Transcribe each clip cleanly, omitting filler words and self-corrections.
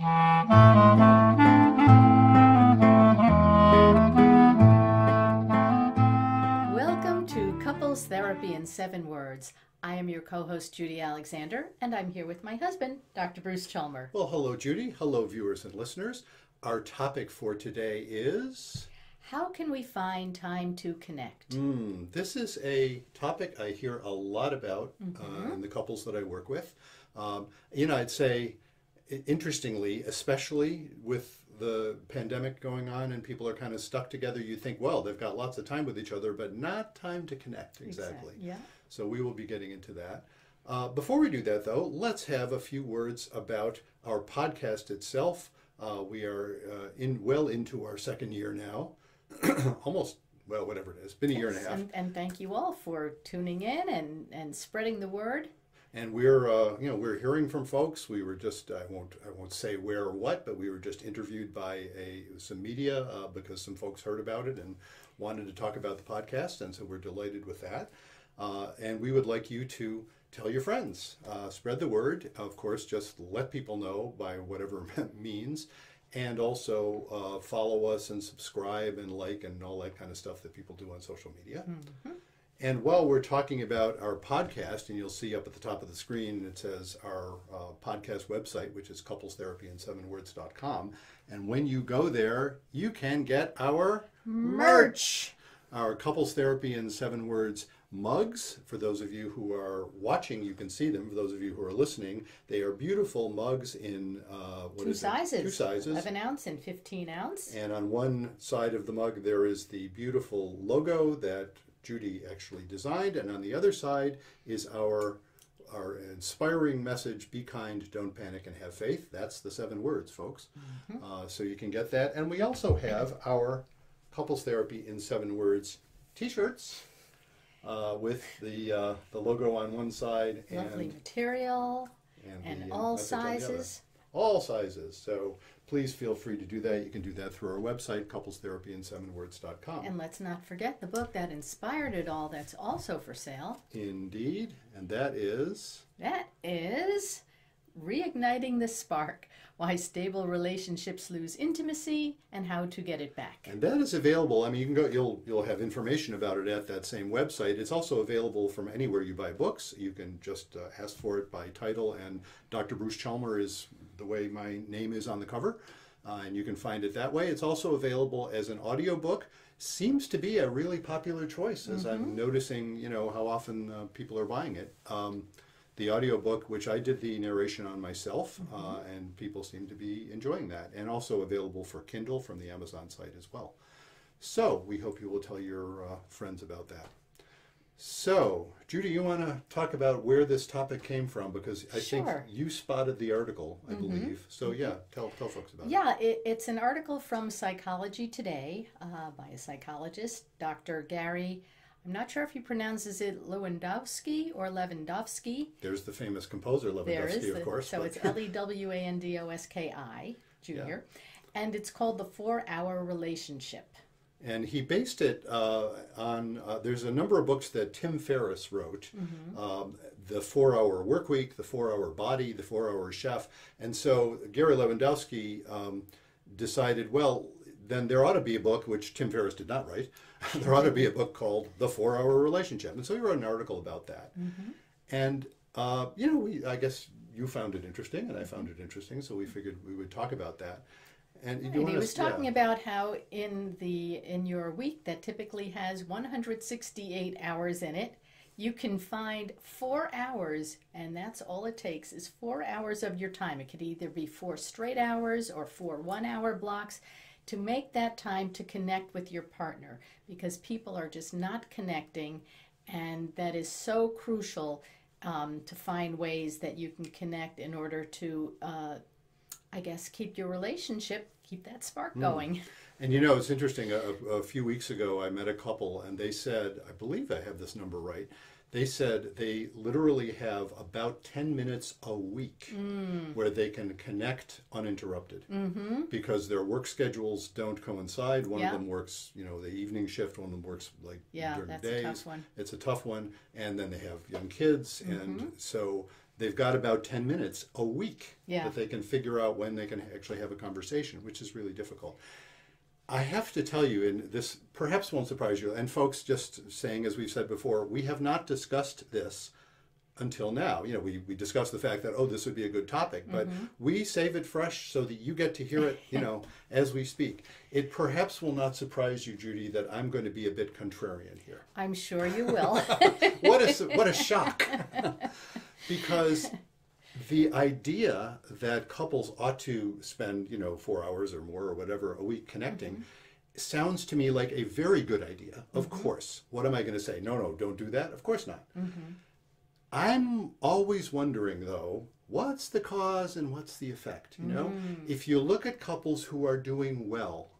Welcome to Couples Therapy in 7 Words. I am your co-host, Judy Alexander, and I'm here with my husband, Dr. Bruce Chalmer. Well, hello, Judy. Hello, viewers and listeners. Our topic for today is... How can we find time to connect? This is a topic I hear a lot about in the couples that I work with. I'd say, interestingly, especially with the pandemic going on and people are kind of stuck together, you think, well, they've got lots of time with each other, but not time to connect exactly. Yeah. So we will be getting into that. Before we do that, though, let's have a few words about our podcast itself. We are well into our second year now. Almost, well, whatever it is, been a year and a half. And thank you all for tuning in and spreading the word. And we're hearing from folks. We were just, I won't say where or what, but we were just interviewed by some media because some folks heard about it and wanted to talk about the podcast, and so we're delighted with that. And we would like you to tell your friends, spread the word. Of course, just let people know by whatever means. And also follow us and subscribe and like and all that kind of stuff that people do on social media. And while we're talking about our podcast, and you'll see up at the top of the screen, it says our podcast website, which is couplestherapyin7words.com. And when you go there, you can get our merch. Our Couples Therapy in 7 Words mugs. For those of you who are watching, you can see them. For those of you who are listening, they are beautiful mugs in two sizes. 2 sizes. 11 ounce and 15 ounce. And on one side of the mug, there is the beautiful logo that Judy actually designed. And on the other side is our inspiring message, be kind, don't panic, and have faith. That's the 7 words, folks. So you can get that. And we also have our Couples Therapy in 7 Words t-shirts. With the logo on one side. Lovely material and all sizes. All sizes. So please feel free to do that. You can do that through our website, couplestherapyin7words.com. And let's not forget the book that inspired it all, that's also for sale. Indeed. And that is... That is Reigniting the Spark, Why Stable Relationships Lose Intimacy and How to Get It Back. And that is available. I mean, you can go, you'll have information about it at that same website. It's also available from anywhere you buy books. You can just ask for it by title, and Dr. Bruce Chalmer is the way my name is on the cover, and you can find it that way. It's also available as an audiobook. Seems to be a really popular choice, as I'm noticing, how often people are buying it. The audiobook, which I did the narration on myself, and people seem to be enjoying that, and also available for Kindle from the Amazon site as well. So we hope you will tell your friends about that. So, Judy, you want to talk about where this topic came from? Because I think you spotted the article, I believe. So yeah, tell folks about it. Yeah, it's an article from Psychology Today by a psychologist, Dr. Gary, I'm not sure if he pronounces it Lewandowski or Lewandowski. There's the famous composer Lewandowski, of course. So it's Lewandoski Jr. And it's called The 4-Hour Relationship. And he based it on, there's a number of books that Tim Ferriss wrote, The 4-Hour Workweek, The 4-Hour Body, The 4-Hour Chef. And so Gary Lewandowski decided, well, then there ought to be a book, which Tim Ferriss did not write, there ought to be a book called The 4-Hour Relationship. And so he wrote an article about that. And, I guess you found it interesting, and I found it interesting, so we figured we would talk about that. And he was talking about how in your week that typically has 168 hours in it, you can find 4 hours, and that's all it takes is 4 hours of your time. It could either be 4 straight hours or 4 one-hour blocks to make that time to connect with your partner, because people are just not connecting, and that is so crucial to find ways that you can connect in order to keep your relationship, keep that spark going. And it's interesting, a few weeks ago I met a couple, and they said, I believe I have this number right, They said they literally have about 10 minutes a week where they can connect uninterrupted because their work schedules don't coincide. One of them works, the evening shift. One of them works during the days. That's a tough one. It's a tough one. And then they have young kids. And so they've got about 10 minutes a week Yeah. that they can figure out when they can actually have a conversation, which is really difficult. I have to tell you, and this perhaps won't surprise you, and folks, just saying, as we've said before, we have not discussed this until now. You know, we discussed the fact that, oh, this would be a good topic, but we save it fresh so that you get to hear it, you know, as we speak. It perhaps will not surprise you, Judy, that I'm going to be a bit contrarian here. I'm sure you will. What a shock. Because the idea that couples ought to spend, you know, 4 hours or more or whatever a week connecting sounds to me like a very good idea. Of course. What am I going to say? No, don't do that. Of course not. I'm always wondering, though, what's the cause and what's the effect? You know, if you look at couples who are doing well,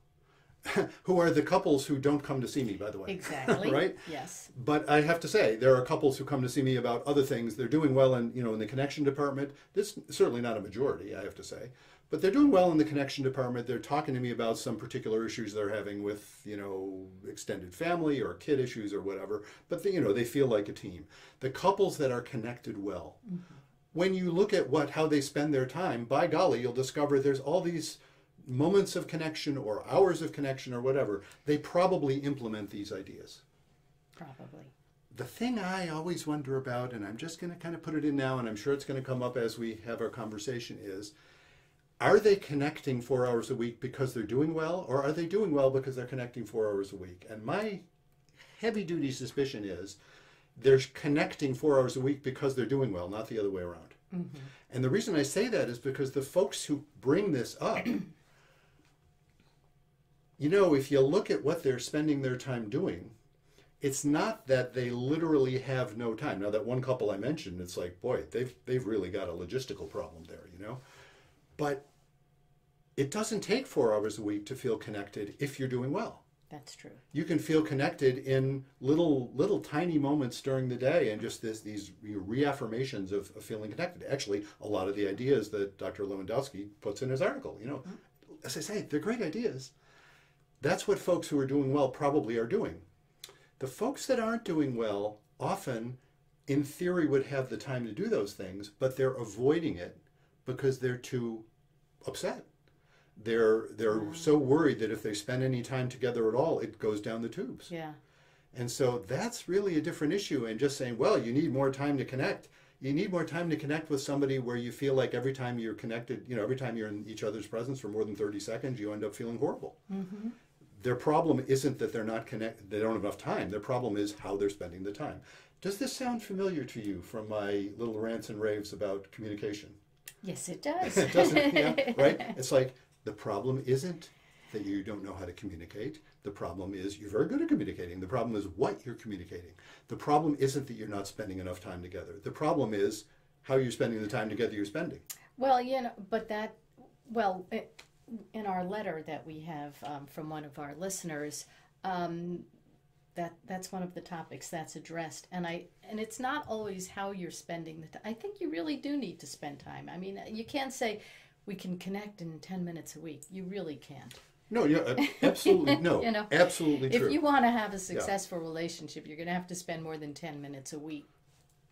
who are the couples who don't come to see me, by the way. Exactly. Right? Yes. But I have to say, there are couples who come to see me about other things. They're doing well in, you know, in the connection department. This is certainly not a majority, I have to say. But they're doing well in the connection department. They're talking to me about some particular issues they're having with, you know, extended family or kid issues or whatever. But, you know, they feel like a team. The couples that are connected well, when you look at how they spend their time, by golly, you'll discover there's all these moments of connection or hours of connection or whatever. They probably implement these ideas. Probably. The thing I always wonder about, and I'm just going to kind of put it in now, and I'm sure it's going to come up as we have our conversation, is, are they connecting 4 hours a week because they're doing well, or are they doing well because they're connecting 4 hours a week? And my heavy-duty suspicion is they're connecting 4 hours a week because they're doing well, not the other way around. And the reason I say that is because the folks who bring this up, you know, if you look at what they're spending their time doing, it's not that they literally have no time. Now, that one couple I mentioned, it's like, boy, they've really got a logistical problem there, you know? But it doesn't take 4 hours a week to feel connected if you're doing well. That's true. You can feel connected in little tiny moments during the day, and just these reaffirmations of feeling connected. Actually, a lot of the ideas that Dr. Lewandowski puts in his article, you know, as I say, they're great ideas. That's what folks who are doing well probably are doing. The folks that aren't doing well often, in theory, would have the time to do those things, but they're avoiding it because they're too upset. They're so worried that if they spend any time together at all, it goes down the tubes. Yeah. And so that's really a different issue. And just saying, well, you need more time to connect. You need more time to connect with somebody where you feel like every time you're connected, you know, every time you're in each other's presence for more than 30 seconds, you end up feeling horrible. Their problem isn't that they're not connected, they don't have enough time. Their problem is how they're spending the time. Does this sound familiar to you from my little rants and raves about communication? Yes, it does. It doesn't, yeah, right? It's like, the problem isn't that you don't know how to communicate. The problem is you're very good at communicating. The problem is what you're communicating. The problem isn't that you're not spending enough time together. The problem is how you're spending the time together you're spending. Well, you know, but in our letter that we have from one of our listeners, that's one of the topics that's addressed, and it's not always how you're spending the time. I think you really do need to spend time. I mean, you can't say we can connect in 10 minutes a week. You really can't. No, yeah, absolutely no. You know, absolutely true. If you want to have a successful relationship, you're going to have to spend more than 10 minutes a week,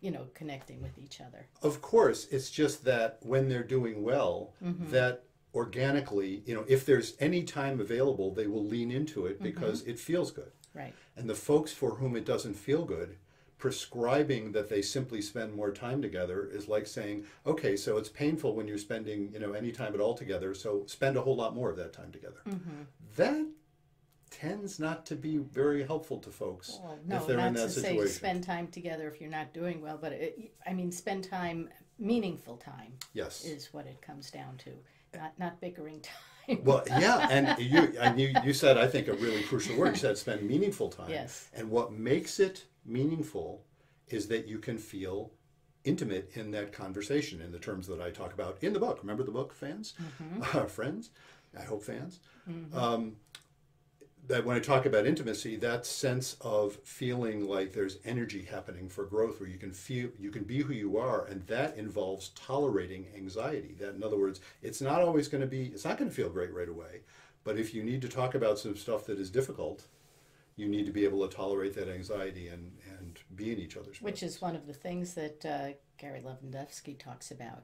you know, connecting with each other. Of course, it's just that when they're doing well, that organically, you know, if there's any time available, they will lean into it because it feels good. Right. And the folks for whom it doesn't feel good, prescribing that they simply spend more time together is like saying, okay, so it's painful when you're spending, you know, any time at all together, so spend a whole lot more of that time together. That tends not to be very helpful to folks if they're in that situation. Not to say spend time together if you're not doing well, but spend time, meaningful time. Yes, is what it comes down to, not bickering time. Well, yeah, and you said, I think, a really crucial word. You said spend meaningful time. Yes. And what makes it meaningful is that you can feel intimate in that conversation in the terms that I talk about in the book. Remember the book, fans? Friends? I hope fans. That when I talk about intimacy, that sense of feeling like there's energy happening for growth, where you can feel, you can be who you are, and that involves tolerating anxiety. That, in other words, it's not always going to be, it's not going to feel great right away, but if you need to talk about some stuff that is difficult, you need to be able to tolerate that anxiety and and be in each other's presence. Which is one of the things that Gary Lewandowski talks about.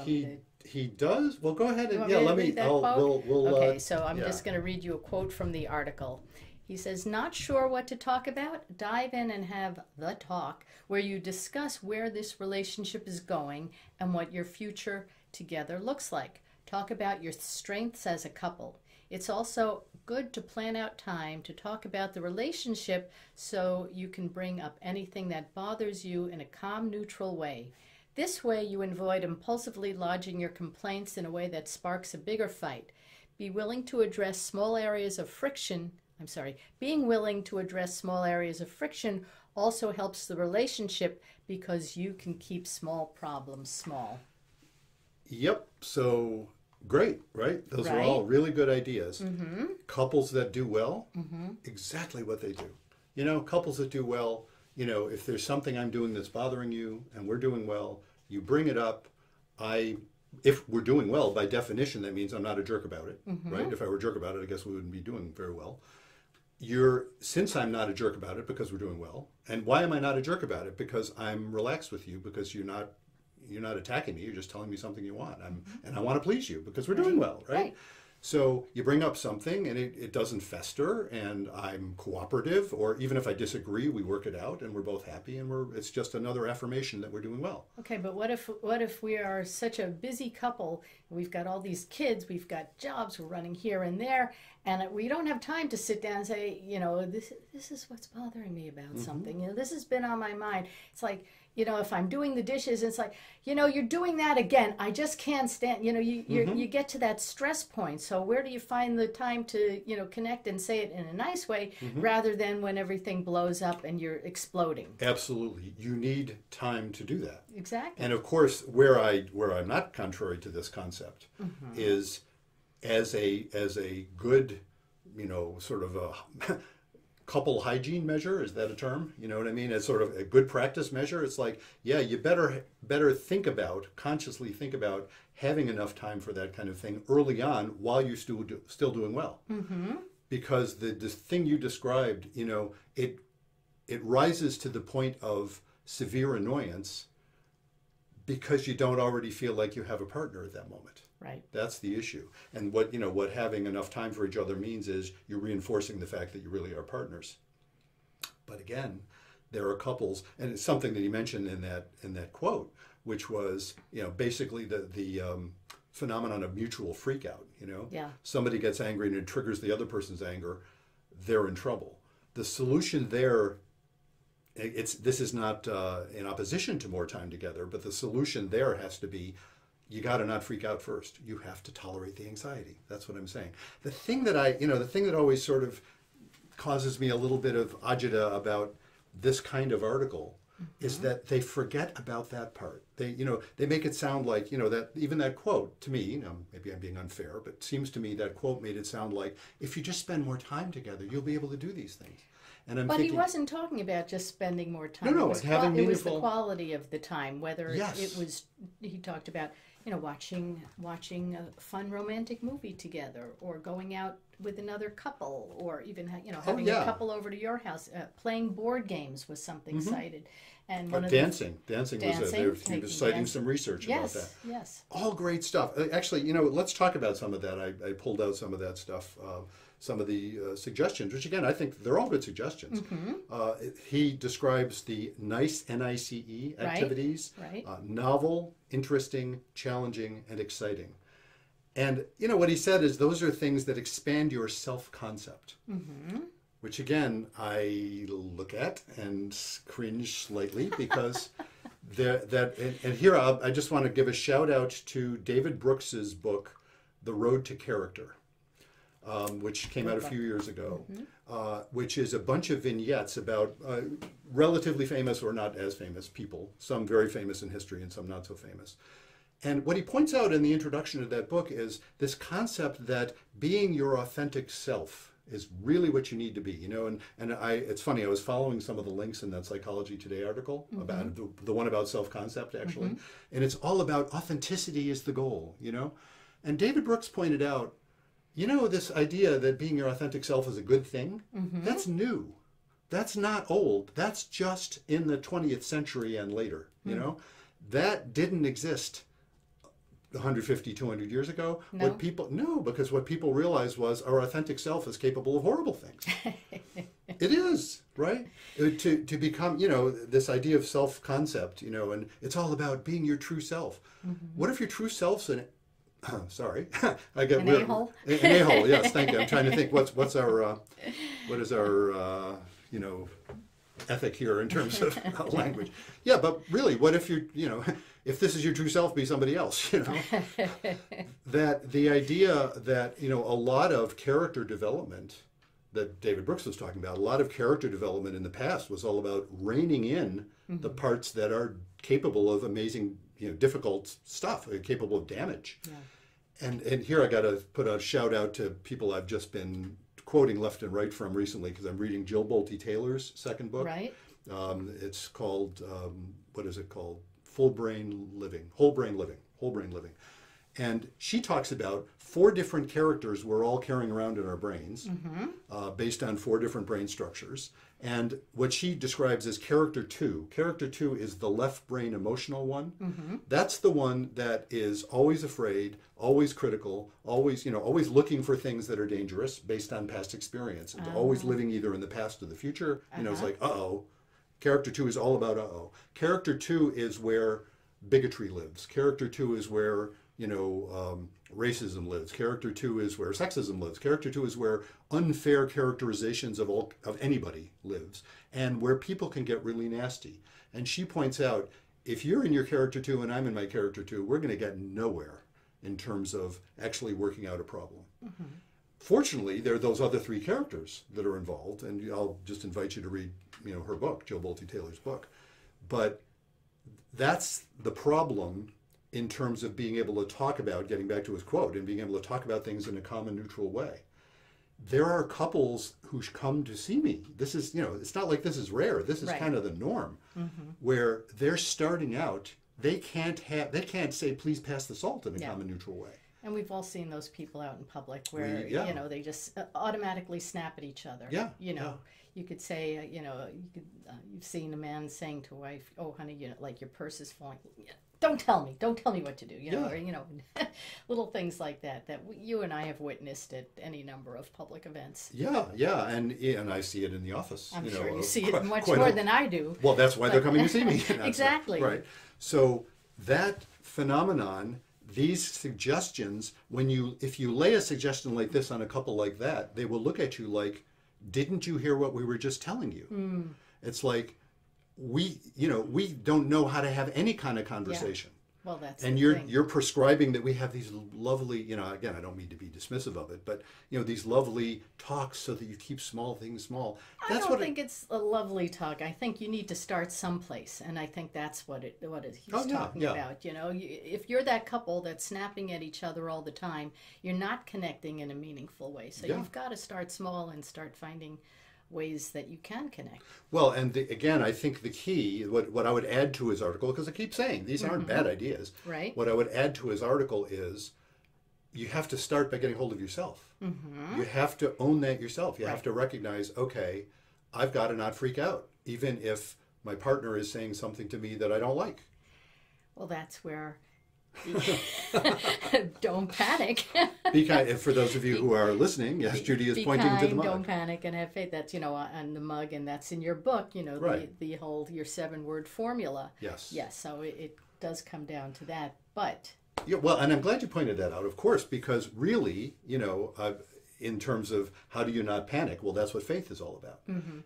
He does. Well, go ahead and let me. We'll okay, so I'm just going to read you a quote from the article. He says, "Not sure what to talk about? Dive in and have the talk where you discuss where this relationship is going and what your future together looks like. Talk about your strengths as a couple. It's also good to plan out time to talk about the relationship so you can bring up anything that bothers you in a calm, neutral way. This way you avoid impulsively lodging your complaints in a way that sparks a bigger fight. Be willing to address small areas of friction. Being willing to address small areas of friction also helps the relationship because you can keep small problems small." Yep. So great, right? Those are all really good ideas. Couples that do well, exactly what they do. Couples that do well, if there's something I'm doing that's bothering you and we're doing well, you bring it up. If we're doing well, by definition, that means I'm not a jerk about it, right? If I were a jerk about it, I guess we wouldn't be doing very well. Since I'm not a jerk about it because we're doing well, and why am I not a jerk about it? Because I'm relaxed with you, because you're not attacking me, you're just telling me something you want. And I want to please you because we're doing well, right? So you bring up something and it doesn't fester, and I'm cooperative, or even if I disagree, we work it out and we're both happy, and it's just another affirmation that we're doing well. Okay, but what if we are such a busy couple, we've got all these kids, we've got jobs, we're running here and there, and we don't have time to sit down and say, this is what's bothering me about something. This has been on my mind. It's like, if I'm doing the dishes, it's like, you're doing that again. I just can't stand, you get to that stress point. So where do you find the time to, connect and say it in a nice way rather than when everything blows up and you're exploding? Absolutely. You need time to do that. Exactly. And of course, where I'm not contrary to this concept is as a good, sort of a couple hygiene measure. Is that a term? You know what I mean? As sort of a good practice measure. It's like, you better consciously think about having enough time for that kind of thing early on while you're still doing well. Because the thing you described, it rises to the point of severe annoyance because you don't already feel like you have a partner at that moment. Right. That's the issue. And what having enough time for each other means is you're reinforcing the fact that you really are partners. But again, there are couples, and it's something that he mentioned in that quote, which was, basically the phenomenon of mutual freakout. Somebody gets angry and it triggers the other person's anger, they're in trouble. The solution there, this is not in opposition to more time together, but the solution there has to be, you got to not freak out first. You have to tolerate the anxiety. That's what I'm saying. The thing that always sort of causes me a little bit of agita about this kind of article is that they forget about that part. They make it sound like, that even that quote to me, maybe I'm being unfair, but it seems to me that quote made it sound like if you just spend more time together, you'll be able to do these things. But he wasn't talking about just spending more time. No, it was the quality of the time. Whether it was, he talked about, watching a fun romantic movie together, or going out with another couple, or even having a couple over to your house. Playing board games was something cited, and dancing was he was citing some research about that. Yes, all great stuff. Actually, let's talk about some of that. I pulled out some of that stuff. Some of the suggestions, which again, I think they're all good suggestions. He describes the NICE, N-I-C-E activities, novel, interesting, challenging, and exciting. And what he said is those are things that expand your self-concept, which again, I look at and cringe slightly because and here I just want to give a shout out to David Brooks's book, The Road to Character. Which came out a few years ago, which is a bunch of vignettes about relatively famous or not as famous people, some very famous in history and some not so famous. And what he points out in the introduction to that book is this concept that being your authentic self is really what you need to be, and it's funny, I was following some of the links in that Psychology Today article about the one about self-concept actually, and it's all about authenticity is the goal, and David Brooks pointed out, this idea that being your authentic self is a good thing, that's new. That's not old. That's just in the 20th century and later, you know? That didn't exist 150, 200 years ago. No. Because what people realized was our authentic self is capable of horrible things. It is, right? To become, this idea of self-concept, and it's all about being your true self. What if your true self's sorry, I get an a-hole? An a-hole, yes, thank you. I'm trying to think what is our ethic here in terms of language. Yeah, but really, what if if this is your true self, be somebody else, That the idea that, a lot of character development that David Brooks was talking about, a lot of character development in the past was all about reining in the parts that are capable of amazing, difficult stuff, capable of damage. Yeah. And here I got to put a shout out to people I've just been quoting left and right from recently, because I'm reading Jill Bolte Taylor's second book. Right. It's called, what is it called? Whole brain living. And she talks about 4 different characters we're all carrying around in our brains, based on 4 different brain structures. And what she describes as character 2. Character 2 is the left brain emotional one. That's the one that is always afraid, always critical, always looking for things that are dangerous based on past experience, and always living either in the past or the future. It's like, uh-oh. Character 2 is all about uh-oh. Character 2 is where bigotry lives. Character 2 is where, racism lives. Character 2 is where sexism lives. Character 2 is where unfair characterizations of anybody lives, and where people can get really nasty. And she points out, if you're in your character 2 and I'm in my character 2, we're going to get nowhere in terms of actually working out a problem. Fortunately, there are those other 3 characters that are involved, and I'll just invite you to read, her book, Jill Bolte Taylor's book. But that's the problem in terms of being able to talk about, getting back to his quote, and being able to talk about things in a common, neutral way. There are couples who come to see me. This is, it's not like this is rare. This is kind of the norm, where they're starting out. They can't say, please pass the salt in a common, neutral way. And we've all seen those people out in public where, they just automatically snap at each other. Yeah. You could say, you've seen a man saying to a wife, oh, honey, like your purse is falling. Don't tell me what to do, or, little things like that you and I have witnessed at any number of public events. Yeah, and I see it in the office. I'm sure you see it much more than I do. Well, that's why they're coming to see me. Exactly. Right. So that phenomenon, these suggestions, if you lay a suggestion like this on a couple like that, they will look at you like, didn't you hear what we were just telling you? It's like, we don't know how to have any kind of conversation. Well, that's and you're prescribing that we have these lovely, again, I don't mean to be dismissive of it, but these lovely talks so that you keep small things small. I don't think it's a lovely talk. I think you need to start someplace, and I think that's what he's talking about. If you're that couple that's snapping at each other all the time, you're not connecting in a meaningful way. So you've got to start small and start finding ways that you can connect. Well, and again, I think the key, what I would add to his article, because I keep saying these aren't bad ideas. Right. What I would add to his article is you have to start by getting hold of yourself. You have to own that yourself. You have to recognize, okay, I've got to not freak out, even if my partner is saying something to me that I don't like. Well, that's where don't panic. Be kind. For those of you who are listening, yes, Judy is pointing to the mug. Don't panic and have faith. That's on the mug, and that's in your book. The whole your 7-word formula. Yes. Yes. So it does come down to that, but. Yeah. Well, and I'm glad you pointed that out, of course, because really, in terms of how do you not panic, well, that's what faith is all about.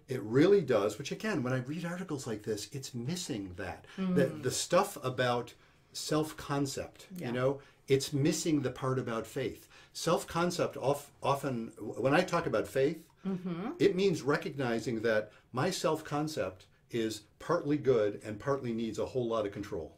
It really does. Which again, when I read articles like this, it's missing that the stuff about self-concept, it's missing the part about faith. Self-concept often, when I talk about faith, it means recognizing that my self-concept is partly good and partly needs a whole lot of control.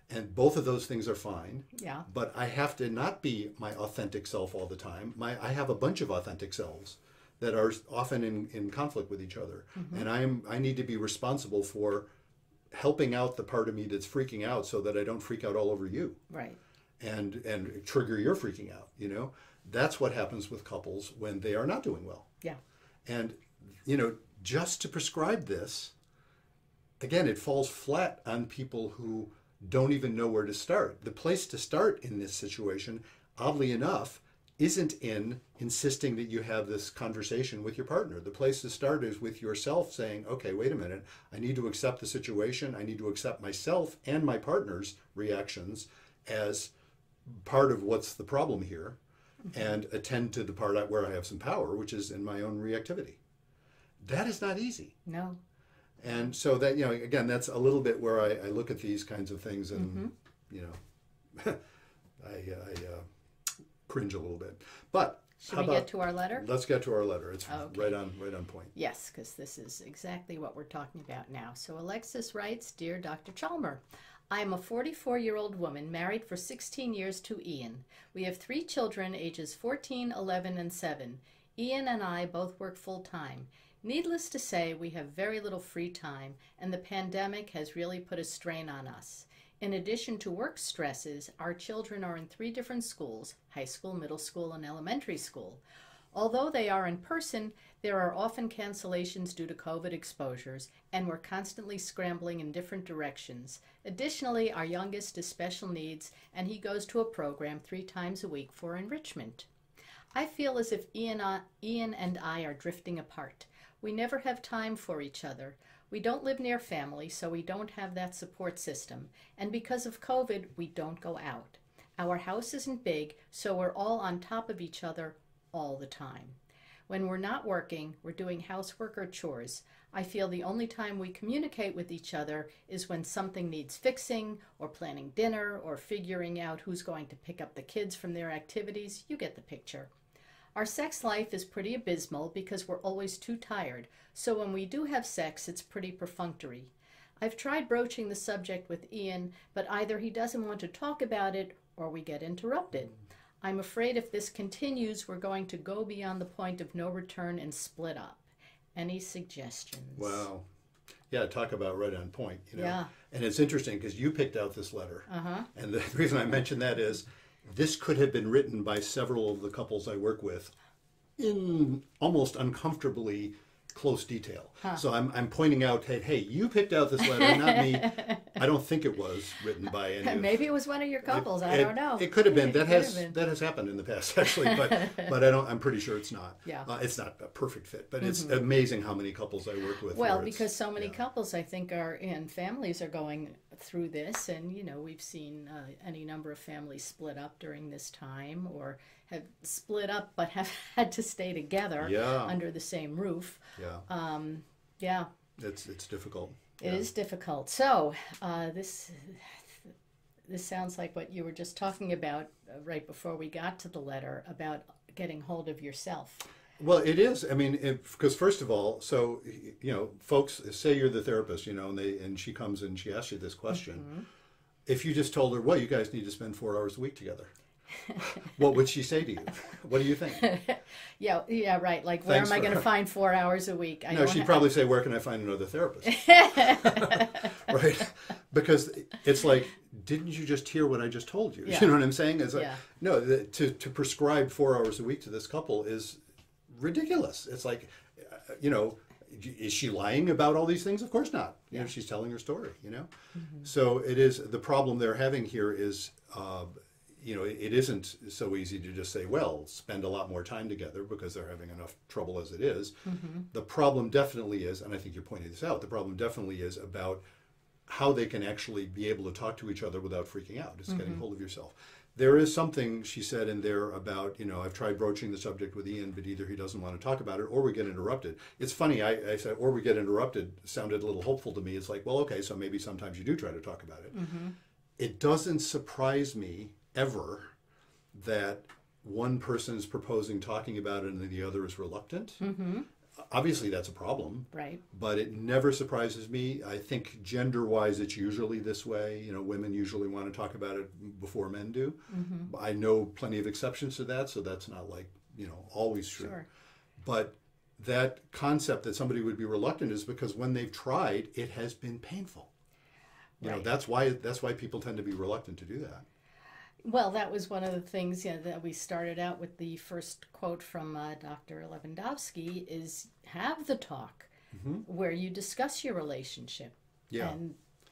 And both of those things are fine. Yeah. But I have to not be my authentic self all the time. I have a bunch of authentic selves that are often in conflict with each other. And I need to be responsible for helping out the part of me that's freaking out so that I don't freak out all over you. Right. And trigger your freaking out, That's what happens with couples when they are not doing well. Yeah. And, just to prescribe this, again, it falls flat on people who don't even know where to start. The place to start in this situation, oddly enough, isn't in insisting that you have this conversation with your partner. The place to start is with yourself saying, okay, wait a minute, I need to accept the situation. I need to accept myself and my partner's reactions as part of what's the problem here, and attend to the part where I have some power, which is in my own reactivity. That is not easy. No. And so that, again, that's a little bit where I look at these kinds of things and, I cringe a little bit. But should we get to our letter? Let's get to our letter. It's okay. right on point. Yes, because this is exactly what we're talking about now. So Alexis writes, Dear Dr. Chalmer, I am a 44-year-old woman married for 16 years to Ian. We have 3 children, ages 14, 11, and 7. Ian and I both work full-time. Needless to say, we have very little free time, and the pandemic has really put a strain on us. In addition to work stresses, our children are in 3 different schools, high school, middle school, and elementary school. Although they are in person, there are often cancellations due to COVID exposures, and we're constantly scrambling in different directions. Additionally, our youngest is special needs, and he goes to a program 3 times a week for enrichment. I feel as if Ian and I are drifting apart. We never have time for each other. We don't live near family, so we don't have that support system. And because of COVID, we don't go out. Our house isn't big, so we're all on top of each other all the time. When we're not working, we're doing housework or chores. I feel the only time we communicate with each other is when something needs fixing, or planning dinner, or figuring out who's going to pick up the kids from their activities. You get the picture. Our sex life is pretty abysmal because we're always too tired, so when we do have sex, it's pretty perfunctory. I've tried broaching the subject with Ian, but either he doesn't want to talk about it or we get interrupted. I'm afraid if this continues, we're going to go beyond the point of no return and split up. Any suggestions? Wow. Yeah, talk about right on point. Yeah. And it's interesting because you picked out this letter. Uh-huh. And the reason I mention that is this could have been written by several of the couples I work with in almost uncomfortably close detail. Huh. So I'm pointing out, hey, you picked out this letter, not me. I don't think it was written by any. Maybe it was one of your couples. I don't know. It could have been. That has happened in the past actually, but I'm pretty sure it's not. Yeah. It's not a perfect fit, but it's amazing how many couples I work with. Well, because so many couples, I think, and families are going through this, and we've seen any number of families split up during this time, or have split up but have had to stay together under the same roof. Yeah. It's difficult. It is difficult. So this sounds like what you were just talking about right before we got to the letter about getting hold of yourself. Well, it is. I mean, because first of all, so folks, say you're the therapist, and she comes and she asks you this question. Mm-hmm. If you just told her, well, you guys need to spend 4 hours a week together, what would she say to you? What do you think? Yeah, right. Like, where am I going to find 4 hours a week? She'd probably say, where can I find another therapist? Right? Because it's like, didn't you just hear what I just told you? Yeah. You know what I'm saying? It's like, no, to prescribe 4 hours a week to this couple is ridiculous. It's like, is she lying about all these things? Of course not. She's telling her story, Mm-hmm. So it is, the problem they're having here is, it isn't so easy to just say, well, spend a lot more time together because they're having enough trouble as it is. Mm-hmm. The problem definitely is, and I think you're pointing this out, the problem definitely is about how they can actually be able to talk to each other without freaking out. It's getting hold of yourself. There is something she said in there about, I've tried broaching the subject with Ian, but either he doesn't want to talk about it or we get interrupted. It's funny, I said, or we get interrupted sounded a little hopeful to me. It's like, well, okay, so maybe sometimes you do try to talk about it. Mm-hmm. It doesn't surprise me ever that one person is proposing talking about it and the other is reluctant. Mm-hmm. Obviously, that's a problem. Right. But it never surprises me. I think gender-wise, it's usually this way. Women usually want to talk about it before men do. Mm-hmm. I know plenty of exceptions to that, so that's not like, always true. Sure. But that concept that somebody would be reluctant is because when they've tried, it has been painful. Right. That's why people tend to be reluctant to do that. Well, that was one of the things that we started out with. The first quote from Dr. Lewandowski is have the talk. where you discuss your relationship. Yeah.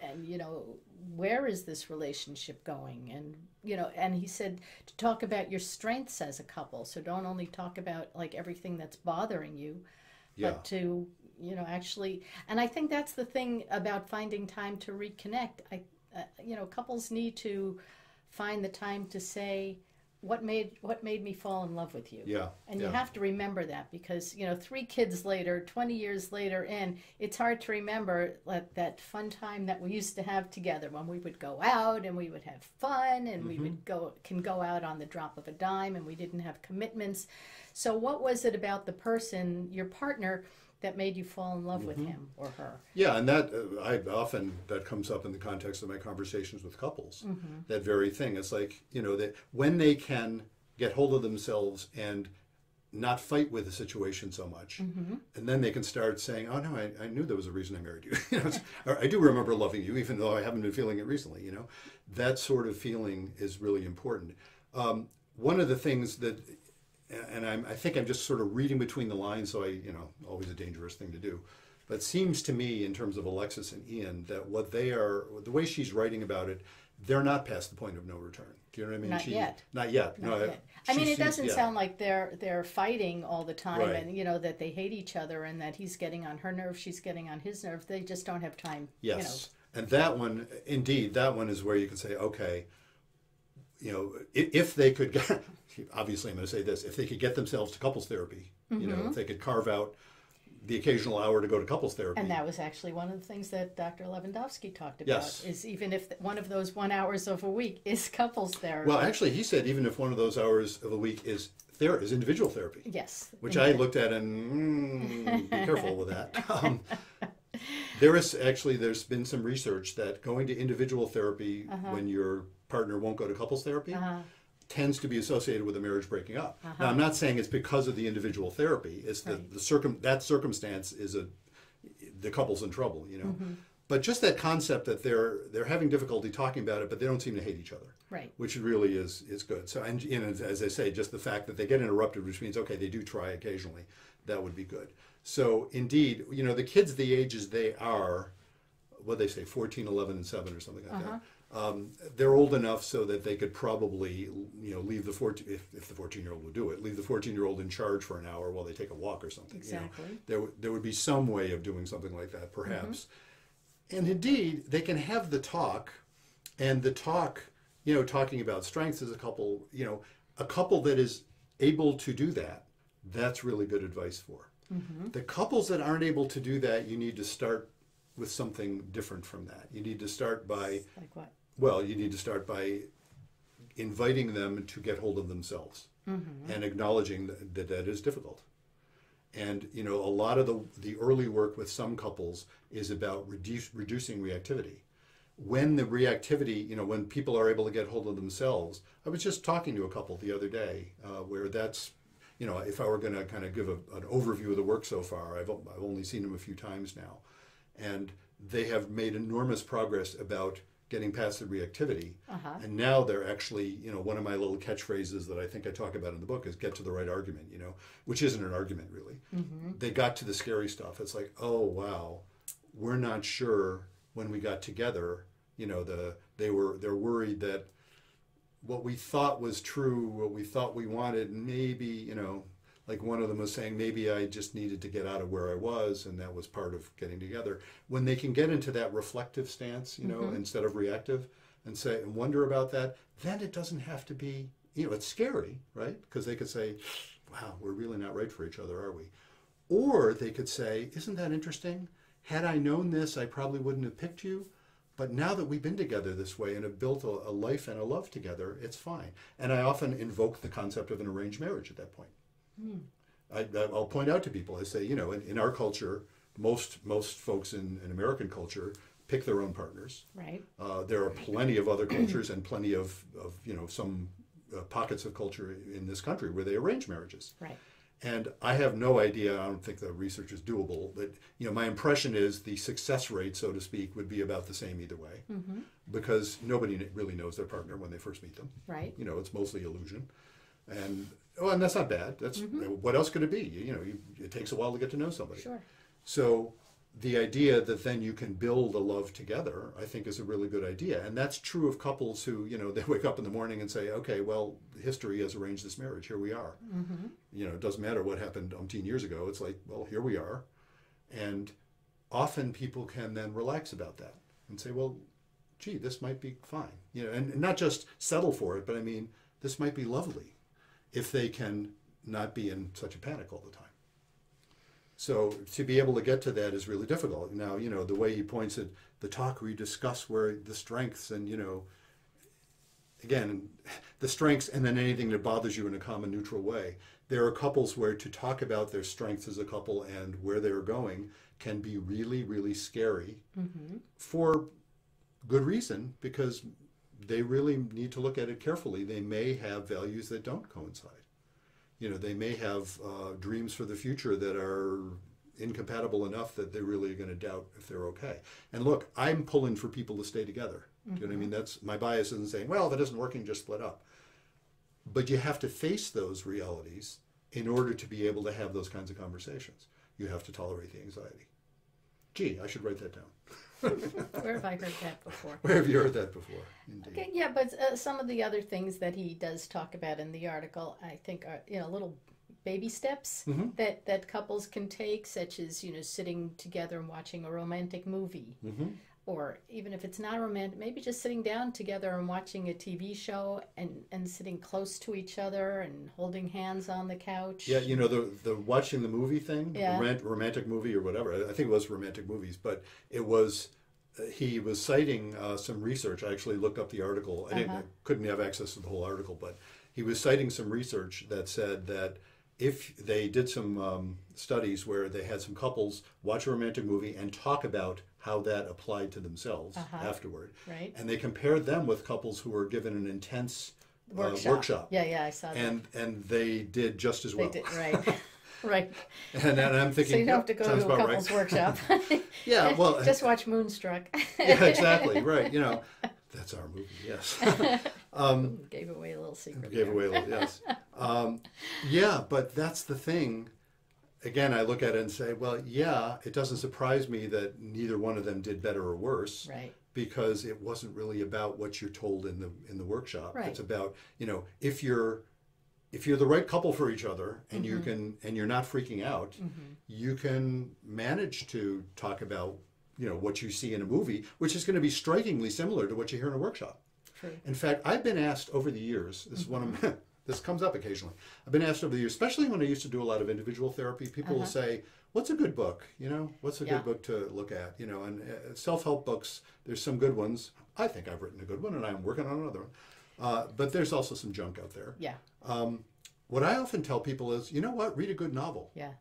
And you know, where is this relationship going? And you know, and he said to talk about your strengths as a couple. So don't only talk about like everything that's bothering you, Yeah. but to, you know, actually, and I think that's the thing about finding time to reconnect. You know, couples need to find the time to say, what made me fall in love with you. Yeah. And yeah. you have to remember that, because, you know, 3 kids later, 20 years later in, it's hard to remember that fun time that we used to have together when we would go out and we would have fun and we would go out on the drop of a dime and we didn't have commitments. So what was it about the person, your partner, that made you fall in love with him or her? Yeah, and that that comes up in the context of my conversations with couples. That very thing. It's like, you know, that when they can get hold of themselves and not fight with the situation so much, and then they can start saying, "Oh no, I knew there was a reason I married you." You know, or, I do remember loving you, even though I haven't been feeling it recently. You know, that sort of feeling is really important. One of the things that, and I think I'm just sort of reading between the lines, so always a dangerous thing to do. But it seems to me, in terms of Alexis and Ian, that what they are, the way she's writing about it, they're not past the point of no return. Do you know what I mean? Not yet. Not yet. Not No, yet. I mean, it doesn't sound like they're fighting all the time, Right. and, you know, that they hate each other and that he's getting on her nerve, she's getting on his nerve. They just don't have time. Yes. And that one, indeed, that one is where you can say, okay, you know, if they could get, obviously I'm going to say this, if they could get themselves to couples therapy, you know, if they could carve out the occasional hour to go to couples therapy. And that was actually one of the things that Dr. Lewandowski talked about, Yes. is even if one of those 1 hours of a week is couples therapy. Well, actually, he said even if one of those hours of a week is individual therapy. Yes. Which I looked at and be careful with that. There's been some research that going to individual therapy when your partner won't go to couples therapy tends to be associated with a marriage breaking up. Now, I'm not saying it's because of the individual therapy. It's that circumstance is the couple's in trouble, you know. But just that concept that they're having difficulty talking about it, but they don't seem to hate each other, right? Which really is good. So, and you know, as I say, just the fact that they get interrupted, which means okay, they do try occasionally, that would be good. So, indeed, you know, the kids the ages they are, what they say, 14, 11, and 7 or something like that. They're old enough so that they could probably, you know, leave the 14, if the 14-year-old would do it, leave the 14-year-old in charge for an hour while they take a walk or something. Exactly. You know, there would be some way of doing something like that, perhaps. And indeed, they can have the talk, and the talk, you know, talking about strengths as a couple, you know, a couple that is able to do that, that's really good advice for. The couples that aren't able to do that, you need to start with something different from that. You need to start by... Like what? Well, you need to start by inviting them to get hold of themselves and acknowledging that is difficult. And, you know, a lot of the early work with some couples is about reducing reactivity. When the reactivity, you know, when people are able to get hold of themselves, I was just talking to a couple the other day where that's, you know, if I were going to kind of give an overview of the work so far, I've only seen them a few times now. And they have made enormous progress about getting past the reactivity. And now they're actually, you know, one of my little catchphrases that I think I talk about in the book is get to the right argument, you know, which isn't an argument really. They got to the scary stuff. It's like, oh, wow, we're not sure when we got together, you know, they're worried that what we thought was true, what we thought we wanted, maybe, you know, like one of them was saying, maybe I just needed to get out of where I was, and that was part of getting together. When they can get into that reflective stance, you know, instead of reactive, and say and wonder about that, then it doesn't have to be, you know, it's scary, right? Because they could say, wow, we're really not right for each other, are we? Or they could say, isn't that interesting? Had I known this, I probably wouldn't have picked you. But now that we've been together this way and have built a life and a love together, it's fine. And I often invoke the concept of an arranged marriage at that point. I'll point out to people, I say, you know, in our culture, most folks in American culture pick their own partners. Right. There are plenty of other cultures and plenty of you know, some pockets of culture in this country where they arrange marriages. Right. And I have no idea, I don't think the research is doable, but, you know, my impression is the success rate, so to speak, would be about the same either way. Because nobody really knows their partner when they first meet them. Right. You know, it's mostly illusion. And that's not bad. That's what else could it be? You know, it takes a while to get to know somebody. Sure. So the idea that then you can build a love together, I think, is a really good idea. And that's true of couples who, they wake up in the morning and say, okay, well, history has arranged this marriage. Here we are. Mm-hmm. It doesn't matter what happened umpteen years ago. It's like, well, here we are. And often people can then relax about that and say, well, gee, this might be fine. And not just settle for it, but I mean, this might be lovely if they can not be in such a panic all the time. So to be able to get to that is really difficult. Now, the way he points at the talk where you discuss where the strengths and, again, the strengths and then anything that bothers you in a common neutral way. There are couples where to talk about their strengths as a couple and where they're going can be really, really scary Mm-hmm. for good reason, because they really need to look at it carefully. They may have values that don't coincide. They may have dreams for the future that are incompatible enough that they're really going to doubt if they're okay. And look, I'm pulling for people to stay together. Mm-hmm. Do you know what I mean? That's my bias isn't saying, well, if it isn't working, just split up. But you have to face those realities in order to be able to have those kinds of conversations. You have to tolerate the anxiety. Gee, I should write that down. Where have I heard that before? Where have you heard that before? Indeed. Okay, yeah, but some of the other things that he does talk about in the article, I think, are little baby steps Mm-hmm. that couples can take, such as sitting together and watching a romantic movie, Mm-hmm. or even if it's not romantic, maybe just sitting down together and watching a TV show and sitting close to each other and holding hands on the couch. Yeah, the watching the movie thing, Yeah. romantic movie or whatever. I think it was romantic movies, but it was. He was citing some research. I actually looked up the article. I couldn't have access to the whole article, but he was citing some research that said that if they did some studies where they had some couples watch a romantic movie and talk about how that applied to themselves afterward, Right. and they compared them with couples who were given an intense workshop. Yeah, I saw that. And they did just as well. They did, right. Right. And I'm thinking, So you don't have to go sounds to a about couples right. workshop. Yeah, well, just watch Moonstruck. yeah, exactly, right. That's our movie. Yes. Gave away a little secret. Gave there. away a little. Yes. Yeah, but that's the thing. Again, I look at it and say, well, yeah, it doesn't surprise me that neither one of them did better or worse. Right. Because it wasn't really about what you're told in the workshop. Right. It's about if you're the right couple for each other and Mm-hmm. you can and you're not freaking out, you can manage to talk about what you see in a movie, which is going to be strikingly similar to what you hear in a workshop. True. In fact, I've been asked over the years. This is one of my, this comes up occasionally. I've been asked over the years, especially when I used to do a lot of individual therapy. People will say, "What's a good book? What's a Yeah. good book to look at?" And self-help books. There's some good ones. I think I've written a good one, and I'm working on another one. But there's also some junk out there. Yeah. What I often tell people is, read a good novel. Yeah.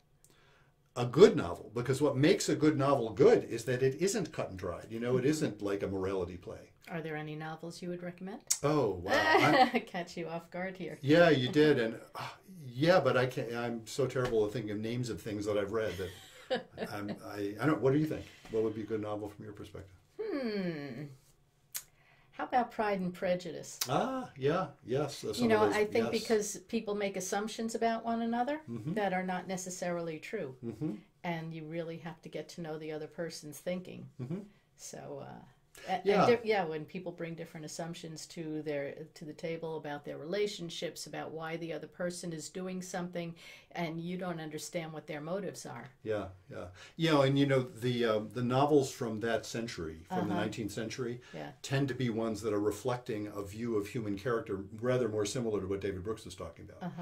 A good novel, because what makes a good novel good is that it isn't cut and dried. It isn't like a morality play. Are there any novels you would recommend? Oh, wow. Catch you off guard here. Yeah, you did. And yeah, but I can't, I'm so terrible at thinking of names of things that I've read that I don't, what do you think? What would be a good novel from your perspective? How about Pride and Prejudice? Yeah, yes. I think because people make assumptions about one another that are not necessarily true. Mm-hmm. And you really have to get to know the other person's thinking. Mm-hmm. So, when people bring different assumptions to the table about their relationships, about why the other person is doing something, and you don't understand what their motives are. Yeah. And the novels from that century, from the 19th century, tend to be ones that are reflecting a view of human character rather more similar to what David Brooks is talking about.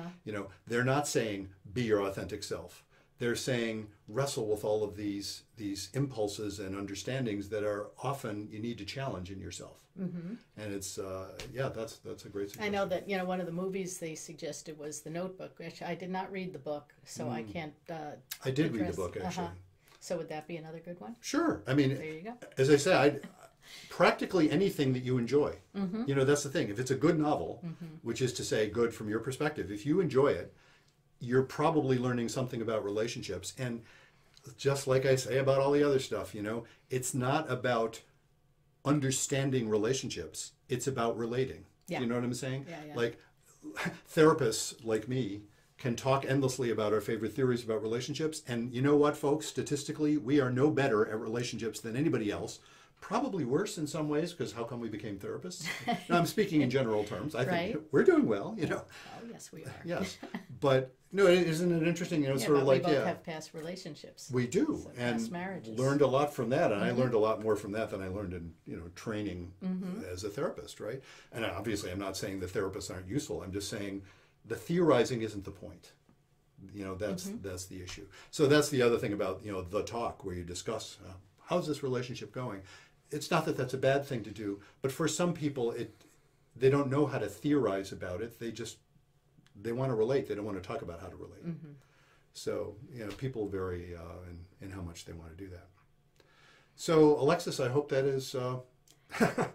They're not saying be your authentic self. They're saying wrestle with all of these impulses and understandings that are often you need to challenge in yourself. Mm-hmm. And it's that's a great suggestion. I know that one of the movies they suggested was The Notebook, which I did not read the book, so I can't. I did read the book actually. So would that be another good one? Sure. I mean, there you go. As I said, practically anything that you enjoy. Mm-hmm. That's the thing. If it's a good novel, which is to say good from your perspective, if you enjoy it, you're probably learning something about relationships. And just like I say about all the other stuff, it's not about understanding relationships. It's about relating. Yeah. You know what I'm saying? Yeah. Like therapists like me can talk endlessly about our favorite theories about relationships. And you know what, folks? Statistically, we are no better at relationships than anybody else. Probably worse in some ways, because how come we became therapists? No, I'm speaking in general terms. I think we're doing well, you know. Oh, yes, we are. Yes. But, no, isn't it interesting? You know, sort of like, we both have past relationships. We do. So and past marriages. Learned a lot from that. And I learned a lot more from that than I learned in, you know, training as a therapist, right? And obviously, I'm not saying that therapists aren't useful. I'm just saying the theorizing isn't the point. You know, that's the issue. So that's the other thing about, you know, the talk where you discuss how's this relationship going. It's not that that's a bad thing to do, but for some people, they don't know how to theorize about it. They want to relate. They don't want to talk about how to relate. So, you know, people vary in how much they want to do that. So, Alexis, I hope that is...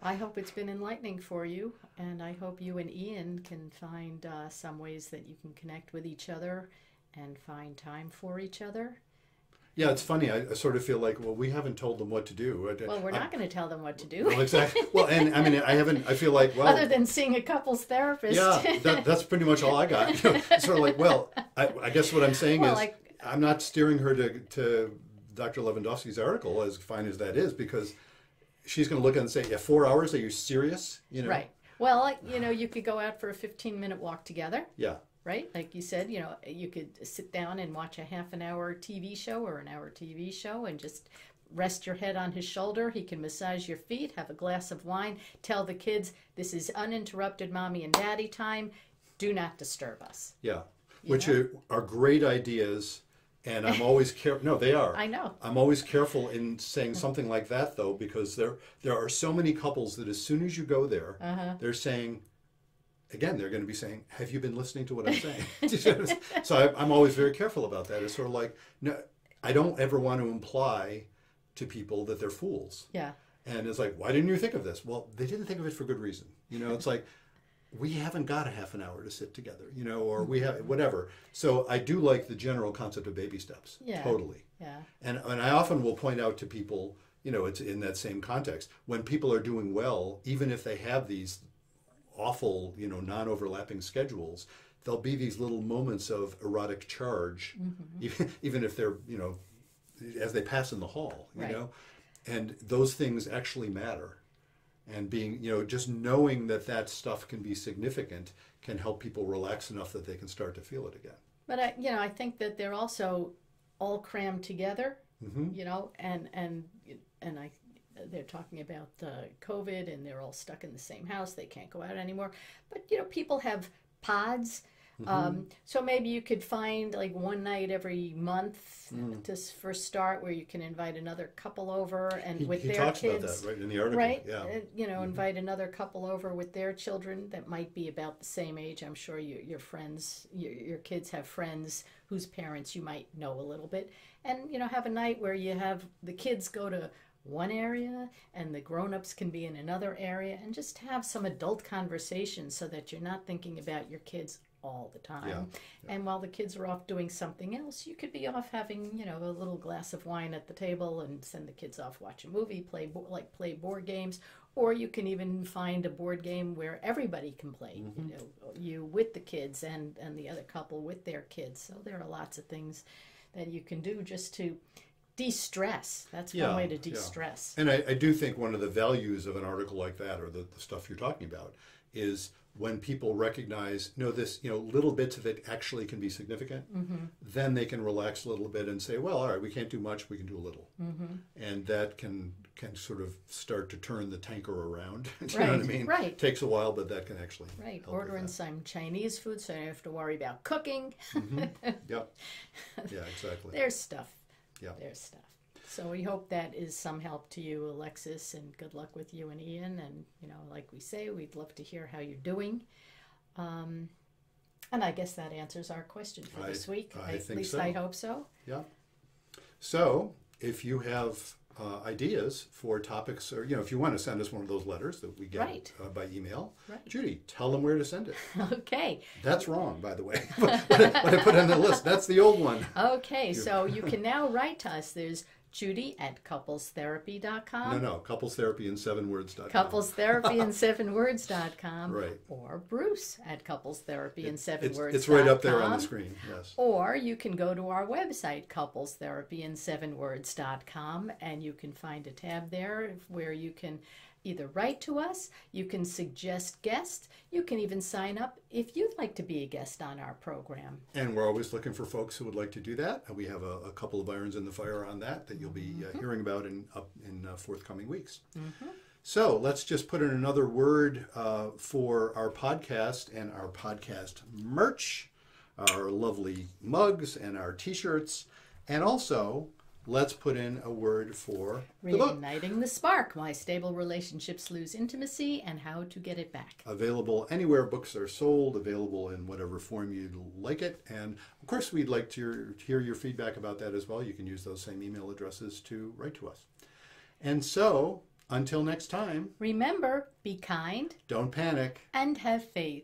I hope it's been enlightening for you, and I hope you and Ian can find some ways that you can connect with each other and find time for each other. Yeah, it's funny. I sort of feel like, well, we haven't told them what to do. Well, we're not going to tell them what to do. Well, exactly. Well, and I mean, I feel like, well... Other than seeing a couples therapist. Yeah, that's pretty much all I got. You know, sort of like, well, I guess what I'm saying is, I'm not steering her to Dr. Lewandowski's article, as fine as that is, because she's going to look at it and say, yeah, 4 hours? Are you serious? You know? Right. Well, you know, you could go out for a 15-minute walk together. Yeah. Right? Like you said, you know, you could sit down and watch a half an hour TV show or an hour TV show and just rest your head on his shoulder. He can massage your feet, have a glass of wine, tell the kids, this is uninterrupted mommy and daddy time. Do not disturb us. Yeah. Which are great ideas. And I'm always careful. No, they are. I know. I'm always careful in saying something like that, though, because there are so many couples that as soon as you go there, they're saying, again, they're going to be saying, have you been listening to what I'm saying? So I'm always very careful about that. It's sort of like, no, I don't ever want to imply to people that they're fools. Yeah. And it's like, why didn't you think of this? Well, they didn't think of it for good reason. You know, it's like, we haven't got a half an hour to sit together, you know, or we have whatever. So I do like the general concept of baby steps. Yeah. Totally. Yeah. And I often will point out to people, you know, it's in that same context, when people are doing well, even if they have these awful, you know, non-overlapping schedules, there'll be these little moments of erotic charge, even if they're, you know, as they pass in the hall, you know, and those things actually matter. And being, you know, just knowing that that stuff can be significant can help people relax enough that they can start to feel it again. But I think that they're also all crammed together, you know, and they're talking about COVID, and they're all stuck in the same house. They can't go out anymore. But, you know, people have pods. So maybe you could find like one night every month to first start where you can invite another couple over and with their talks kids. About that, right, in the article. Right? Yeah. You know, invite another couple over with their children that might be about the same age. I'm sure your friends, your kids have friends whose parents you might know a little bit. And, you know, have a night where you have the kids go to one area and the grown-ups can be in another area, and just have some adult conversations so that you're not thinking about your kids all the time. Yeah. And while the kids are off doing something else, you could be off having, you know, a little glass of wine at the table and send the kids off, watch a movie, play board games, or you can even find a board game where everybody can play, you know, you with the kids and the other couple with their kids. So there are lots of things that you can do just to de-stress. That's one way to de-stress. And I do think one of the values of an article like that, or the stuff you're talking about, is when people recognize, no, this, you know, little bits of it actually can be significant, then they can relax a little bit and say, well, all right, we can't do much, we can do a little. And that can kind of start to turn the tanker around. You know what I mean? Right. It takes a while, but that can actually help Ordering with that. some Chinese food so you don't have to worry about cooking. Yep. Yeah, exactly. There's stuff. Yeah. There's stuff. So we hope that is some help to you, Alexis, and good luck with you and Ian. And, you know, like we say, we'd love to hear how you're doing. And I guess that answers our question for this week. At least so. I hope so. Yeah. So if you have ideas for topics, or, you know, if you want to send us one of those letters that we get by email, Judy, tell them where to send it. Okay. That's wrong, by the way. What I put on the list, that's the old one. Okay, so you can now write to us. There's Judy at couplestherapy.com. No, couplestherapyin7words.com. Couplestherapyin7words.com. Right. Or Bruce at couplestherapyin7words.com. It's right up there on the screen, yes. Or you can go to our website, couplestherapyin7words.com, and you can find a tab there where you can either write to us, you can suggest guests, you can even sign up if you'd like to be a guest on our program. And we're always looking for folks who would like to do that. We have a couple of irons in the fire on that you'll be hearing about in forthcoming weeks. Mm-hmm. So let's just put in another word for our podcast and our podcast merch, our lovely mugs and our t-shirts, and also let's put in a word for the book. Reigniting the Spark, Why Stable Relationships Lose Intimacy and How to Get It Back. Available anywhere books are sold, available in whatever form you'd like it. And of course, we'd like to hear your feedback about that as well. You can use those same email addresses to write to us. And so, until next time, remember, be kind, don't panic, and have faith.